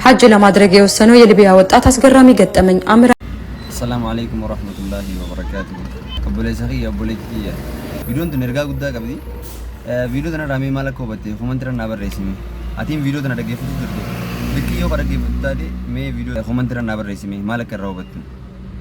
ሐጅ ለማድረግ የወሰነው የሊቢያ ወጣት አስገራሚ ገጠመኝ አምራ السلام عليكم ورحمة الله وبركاته قبلي سخي قبلي فيديو انت نرجع قد قبلي فيديو تنا رامي مالك وبتي خمنترا نابر رسمي أتيم فيديو تنا رجع فوتو كده بكيو برجع بتادي مي فيديو خمنترا نابر رسمي مالك الروبتي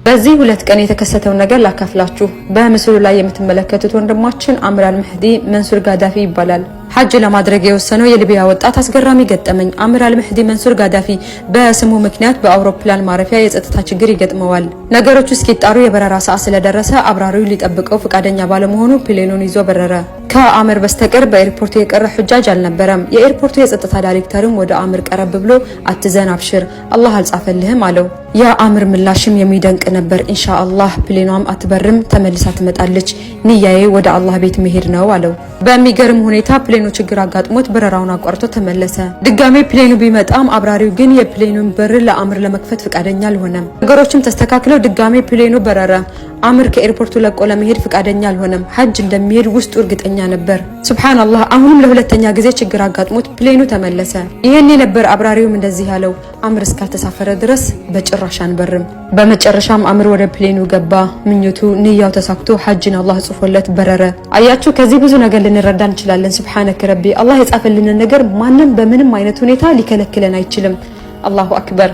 በዚህ ሁለት ቀን የተከሰተው ነገር ላካፍላችሁ። በምስሉ ላይ የምትመለከቱት ወንድማችን አምር አልመህዲ መንሱር ጋዳፊ ይባላል። ሐጅ ለማድረግ የወሰነው የሊቢያ ወጣት አስገራሚ ገጠመኝ አምር አልመህዲ መንሱር ጋዳፊ በስሙ ምክንያት በአውሮፕላን ማረፊያ የጸጥታ ችግር ይገጥመዋል። ነገሮቹ እስኪጣሩ የበረራ ሰዓት ስለደረሰ አብራሪው ሊጠብቀው ፈቃደኛ ባለመሆኑ ፕሌኑን ይዞ በረረ። ከአምር በስተቀር በኤርፖርቱ የቀረ ሁጃጅ አልነበረም። የኤርፖርቱ የጸጥታ ዳይሬክተርም ወደ አምር ቀረብ ብሎ አትዘን አብሽር አላህ አልጻፈልህም አለው። የአምር ምላሽም የሚደንቅ ነበር። ኢንሻአላህ ፕሌኗም አትበርም ተመልሳ ትመጣለች፣ ንያዬ ወደ አላህ ቤት መሄድ ነው አለው። በሚገርም ሁኔታ ፕሌኑ ችግር አጋጥሞት በረራውን አቋርጦ ተመለሰ። ድጋሜ ፕሌኑ ቢመጣም አብራሪው ግን የፕሌኑን በር ለአምር ለመክፈት ፈቃደኛ አልሆነም። ነገሮችም ተስተካክለው ድጋሜ ፕሌኑ በረረ። አምር ከኤርፖርቱ ለቆ ለመሄድ ፈቃደኛ አልሆነም። ሐጅ እንደሚሄድ ውስጡ እርግጠኛ ነበር። ሱብሃንአላህ አሁንም ለሁለተኛ ጊዜ ችግር አጋጥሞት ፕሌኑ ተመለሰ። ይሄኔ ነበር አብራሪውም እንደዚህ ያለው አምር እስካልተሳፈረ ድረስ በጭራሽ አንበርም። በመጨረሻም አምር ወደ ፕሌኑ ገባ። ምኞቱ ንያው ተሳክቶ ሐጅን አላህ ጽፎለት በረረ። አያችሁ ከዚህ ብዙ ነገር ልንረዳ እንችላለን። ሱብሃነከ ረቢ አላህ የጻፈልንን ነገር ማንም በምንም አይነት ሁኔታ ሊከለክለን አይችልም። አላሁ አክበር።